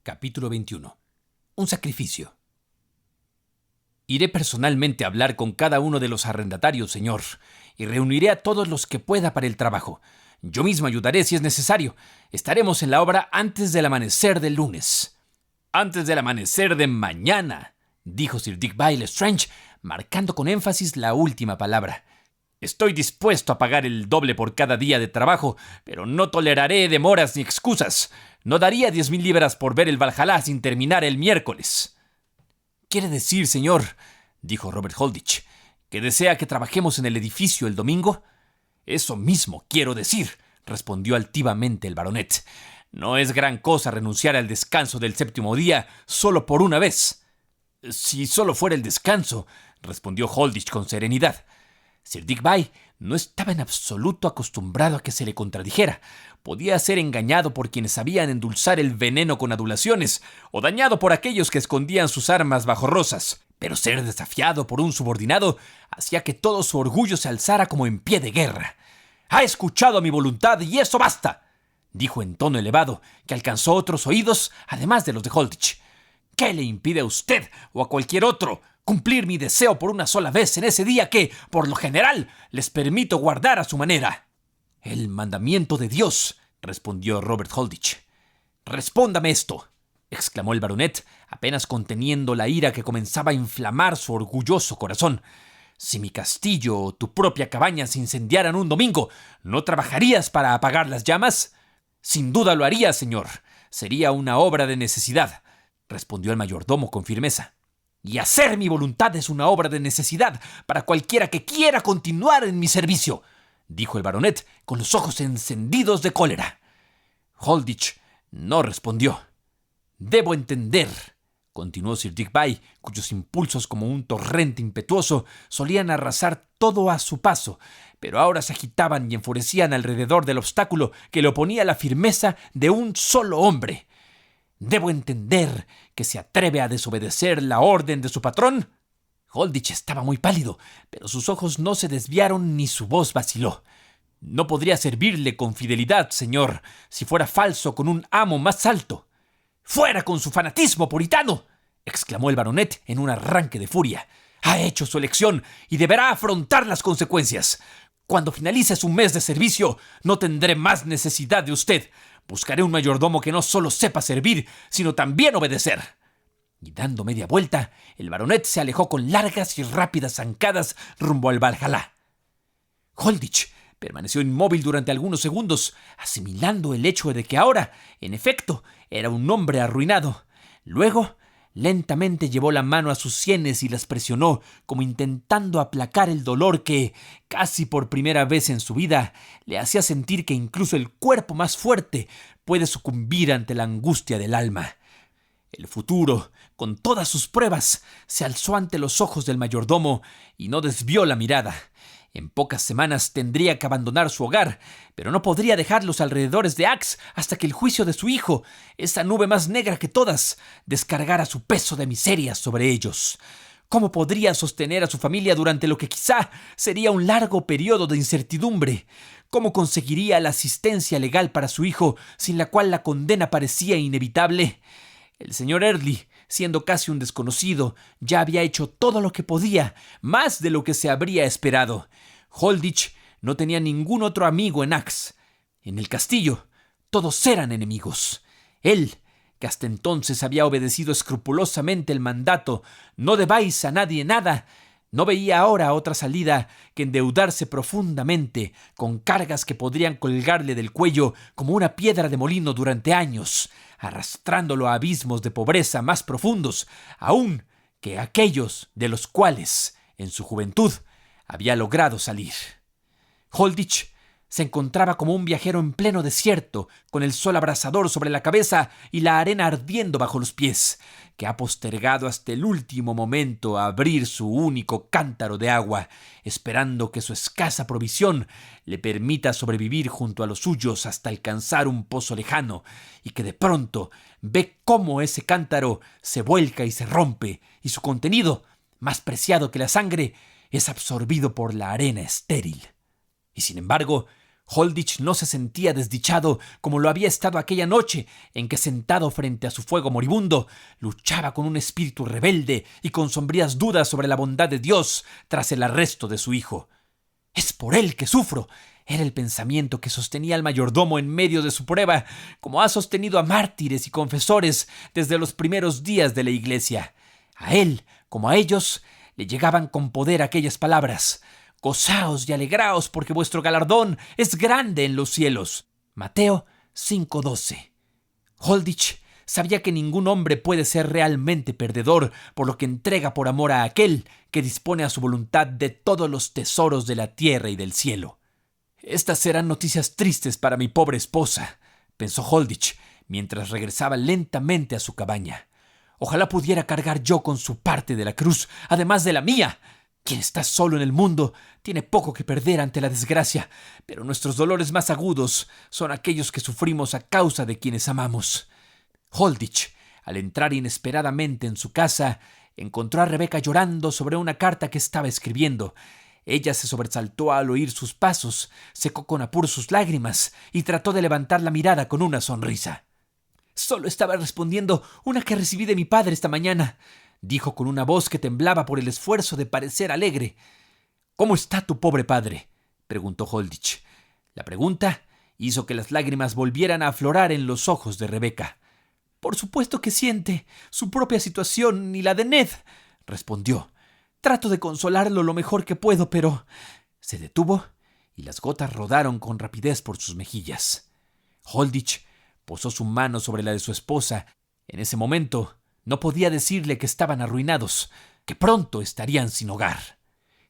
Capítulo 21. Un sacrificio. Iré personalmente a hablar con cada uno de los arrendatarios, señor, y reuniré a todos los que pueda para el trabajo. Yo mismo ayudaré si es necesario. Estaremos en la obra antes del amanecer del lunes. Antes del amanecer de mañana, dijo Sir Digby Lestrange, marcando con énfasis la última palabra. Estoy dispuesto a pagar el doble por cada día de trabajo, pero no toleraré demoras ni excusas. No daría 10,000 libras por ver el Valhalla sin terminar el miércoles. ¿Quiere decir, señor, dijo Robert Holditch, que desea que trabajemos en el edificio el domingo? Eso mismo quiero decir, respondió altivamente el baronet. No es gran cosa renunciar al descanso del séptimo día solo por una vez. Si solo fuera el descanso, respondió Holditch con serenidad. Sir Digby no estaba en absoluto acostumbrado a que se le contradijera. Podía ser engañado por quienes sabían endulzar el veneno con adulaciones, o dañado por aquellos que escondían sus armas bajo rosas. Pero ser desafiado por un subordinado hacía que todo su orgullo se alzara como en pie de guerra. «Ha escuchado mi voluntad y eso basta», dijo en tono elevado, que alcanzó otros oídos, además de los de Holditch. «¿Qué le impide a usted o a cualquier otro cumplir mi deseo por una sola vez en ese día que, por lo general, les permito guardar a su manera?» «El mandamiento de Dios», respondió Robert Holditch. «Respóndame esto», exclamó el baronet, apenas conteniendo la ira que comenzaba a inflamar su orgulloso corazón. «Si mi castillo o tu propia cabaña se incendiaran un domingo, ¿no trabajarías para apagar las llamas?» «Sin duda lo haría, señor. Sería una obra de necesidad», respondió el mayordomo con firmeza. «Y hacer mi voluntad es una obra de necesidad para cualquiera que quiera continuar en mi servicio», dijo el baronet con los ojos encendidos de cólera. Holditch no respondió. «Debo entender», continuó Sir Digby, cuyos impulsos como un torrente impetuoso solían arrasar todo a su paso, pero ahora se agitaban y enfurecían alrededor del obstáculo que le oponía la firmeza de un solo hombre. «¿Debo entender que se atreve a desobedecer la orden de su patrón?» Holditch estaba muy pálido, pero sus ojos no se desviaron ni su voz vaciló. «No podría servirle con fidelidad, señor, si fuera falso con un amo más alto». «¡Fuera con su fanatismo puritano!», exclamó el baronet en un arranque de furia. «Ha hecho su elección y deberá afrontar las consecuencias. Cuando finalice su mes de servicio, no tendré más necesidad de usted. Buscaré un mayordomo que no solo sepa servir, sino también obedecer». Y dando media vuelta, el baronet se alejó con largas y rápidas zancadas rumbo al Valhalla. Holditch permaneció inmóvil durante algunos segundos, asimilando el hecho de que ahora, en efecto, era un hombre arruinado. Luego, lentamente llevó la mano a sus sienes y las presionó, como intentando aplacar el dolor que, casi por primera vez en su vida, le hacía sentir que incluso el cuerpo más fuerte puede sucumbir ante la angustia del alma. El futuro, con todas sus pruebas, se alzó ante los ojos del mayordomo y no desvió la mirada. En pocas semanas tendría que abandonar su hogar, pero no podría dejar los alrededores de Axe hasta que el juicio de su hijo, esa nube más negra que todas, descargara su peso de miseria sobre ellos. ¿Cómo podría sostener a su familia durante lo que quizá sería un largo periodo de incertidumbre? ¿Cómo conseguiría la asistencia legal para su hijo, sin la cual la condena parecía inevitable? El señor Eardley, siendo casi un desconocido, ya había hecho todo lo que podía, más de lo que se habría esperado. Holditch no tenía ningún otro amigo en Axe. En el castillo, todos eran enemigos. Él, que hasta entonces había obedecido escrupulosamente el mandato «no debáis a nadie nada», no veía ahora otra salida que endeudarse profundamente con cargas que podrían colgarle del cuello como una piedra de molino durante años, arrastrándolo a abismos de pobreza más profundos aún que aquellos de los cuales, en su juventud, había logrado salir. Holditch se encontraba como un viajero en pleno desierto, con el sol abrasador sobre la cabeza y la arena ardiendo bajo los pies, que ha postergado hasta el último momento a abrir su único cántaro de agua, esperando que su escasa provisión le permita sobrevivir junto a los suyos hasta alcanzar un pozo lejano, y que de pronto ve cómo ese cántaro se vuelca y se rompe, y su contenido, más preciado que la sangre, es absorbido por la arena estéril. Y sin embargo, Holditch no se sentía desdichado como lo había estado aquella noche en que, sentado frente a su fuego moribundo, luchaba con un espíritu rebelde y con sombrías dudas sobre la bondad de Dios tras el arresto de su hijo. «Es por él que sufro», era el pensamiento que sostenía al mayordomo en medio de su prueba, como ha sostenido a mártires y confesores desde los primeros días de la Iglesia. A él, como a ellos, le llegaban con poder aquellas palabras: «Gozaos y alegraos, porque vuestro galardón es grande en los cielos». Mateo 5:12. Holditch sabía que ningún hombre puede ser realmente perdedor, por lo que entrega por amor a aquel que dispone a su voluntad de todos los tesoros de la tierra y del cielo. «Estas serán noticias tristes para mi pobre esposa», pensó Holditch, mientras regresaba lentamente a su cabaña. «Ojalá pudiera cargar yo con su parte de la cruz, además de la mía. Quien está solo en el mundo tiene poco que perder ante la desgracia, pero nuestros dolores más agudos son aquellos que sufrimos a causa de quienes amamos». Holditch, al entrar inesperadamente en su casa, encontró a Rebecca llorando sobre una carta que estaba escribiendo. Ella se sobresaltó al oír sus pasos, secó con apuro sus lágrimas y trató de levantar la mirada con una sonrisa. «Solo estaba respondiendo una que recibí de mi padre esta mañana», dijo con una voz que temblaba por el esfuerzo de parecer alegre. «¿Cómo está tu pobre padre?», preguntó Holditch. La pregunta hizo que las lágrimas volvieran a aflorar en los ojos de Rebecca. «Por supuesto que siente su propia situación y la de Ned», respondió. «Trato de consolarlo lo mejor que puedo, pero…» Se detuvo y las gotas rodaron con rapidez por sus mejillas. Holditch posó su mano sobre la de su esposa. En ese momento no podía decirle que estaban arruinados, que pronto estarían sin hogar.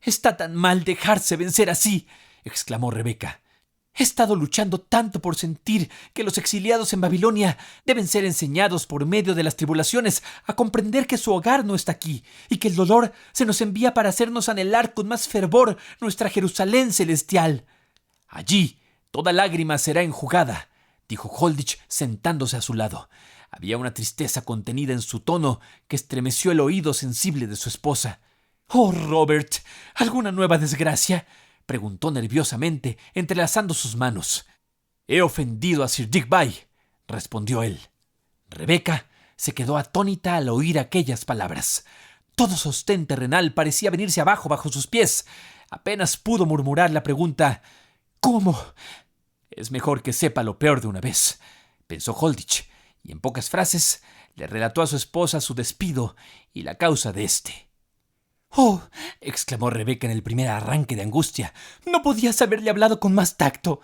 «Está tan mal dejarse vencer así», exclamó Rebecca. «He estado luchando tanto por sentir que los exiliados en Babilonia deben ser enseñados por medio de las tribulaciones a comprender que su hogar no está aquí y que el dolor se nos envía para hacernos anhelar con más fervor nuestra Jerusalén celestial». «Allí toda lágrima será enjugada», dijo Holditch sentándose a su lado. Había una tristeza contenida en su tono que estremeció el oído sensible de su esposa. «Oh, Robert, ¿alguna nueva desgracia?», preguntó nerviosamente, entrelazando sus manos. «He ofendido a Sir Digby», respondió él. Rebecca se quedó atónita al oír aquellas palabras. Todo sostén terrenal parecía venirse abajo bajo sus pies. Apenas pudo murmurar la pregunta: «¿Cómo?». «Es mejor que sepa lo peor de una vez», pensó Holditch, y en pocas frases le relató a su esposa su despido y la causa de éste. «Oh», exclamó Rebecca en el primer arranque de angustia, «no podías haberle hablado con más tacto».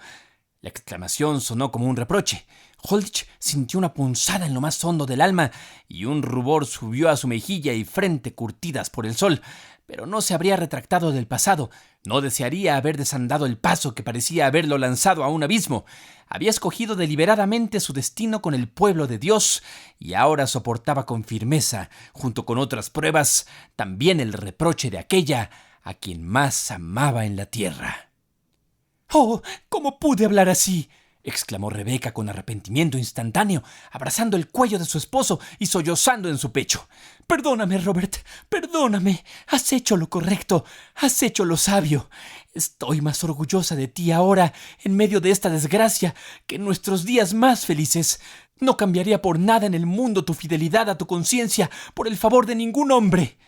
La exclamación sonó como un reproche. Holditch sintió una punzada en lo más hondo del alma y un rubor subió a su mejilla y frente curtidas por el sol, pero no se habría retractado del pasado. No desearía haber desandado el paso que parecía haberlo lanzado a un abismo. Había escogido deliberadamente su destino con el pueblo de Dios y ahora soportaba con firmeza, junto con otras pruebas, también el reproche de aquella a quien más amaba en la tierra. «Oh, ¿cómo pude hablar así?», exclamó Rebecca con arrepentimiento instantáneo, abrazando el cuello de su esposo y sollozando en su pecho. «Perdóname, Robert, perdóname. Has hecho lo correcto, has hecho lo sabio. Estoy más orgullosa de ti ahora, en medio de esta desgracia, que en nuestros días más felices. No cambiaría por nada en el mundo tu fidelidad a tu conciencia por el favor de ningún hombre».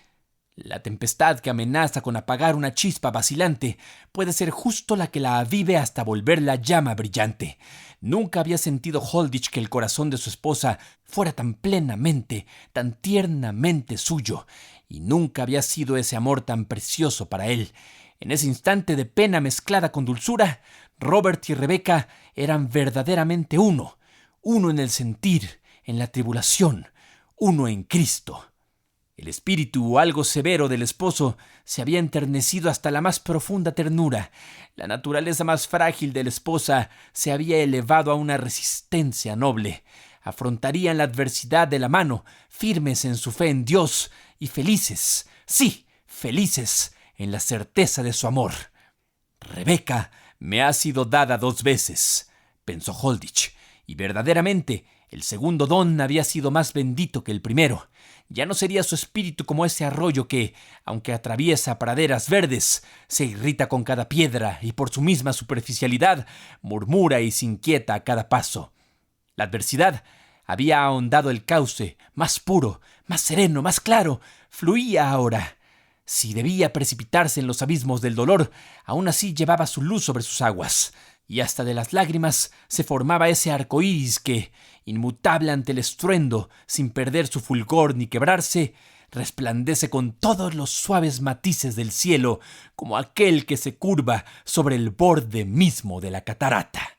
La tempestad que amenaza con apagar una chispa vacilante puede ser justo la que la avive hasta volverla llama brillante. Nunca había sentido Holditch que el corazón de su esposa fuera tan plenamente, tan tiernamente suyo, y nunca había sido ese amor tan precioso para él. En ese instante de pena mezclada con dulzura, Robert y Rebecca eran verdaderamente uno en el sentir, en la tribulación, uno en Cristo. El espíritu algo severo del esposo se había enternecido hasta la más profunda ternura. La naturaleza más frágil de la esposa se había elevado a una resistencia noble. Afrontarían la adversidad de la mano, firmes en su fe en Dios y felices, sí, felices en la certeza de su amor. «Rebecca me ha sido dada 2 veces», pensó Holditch, y verdaderamente El segundo don había sido más bendito que el primero. Ya no sería su espíritu como ese arroyo que, aunque atraviesa praderas verdes, se irrita con cada piedra y por su misma superficialidad murmura y se inquieta a cada paso. La adversidad había ahondado el cauce, más puro, más sereno, más claro, fluía ahora. Si debía precipitarse en los abismos del dolor, aún así llevaba su luz sobre sus aguas, y hasta de las lágrimas se formaba ese arco iris que, inmutable ante el estruendo, sin perder su fulgor ni quebrarse, resplandece con todos los suaves matices del cielo, como aquel que se curva sobre el borde mismo de la catarata.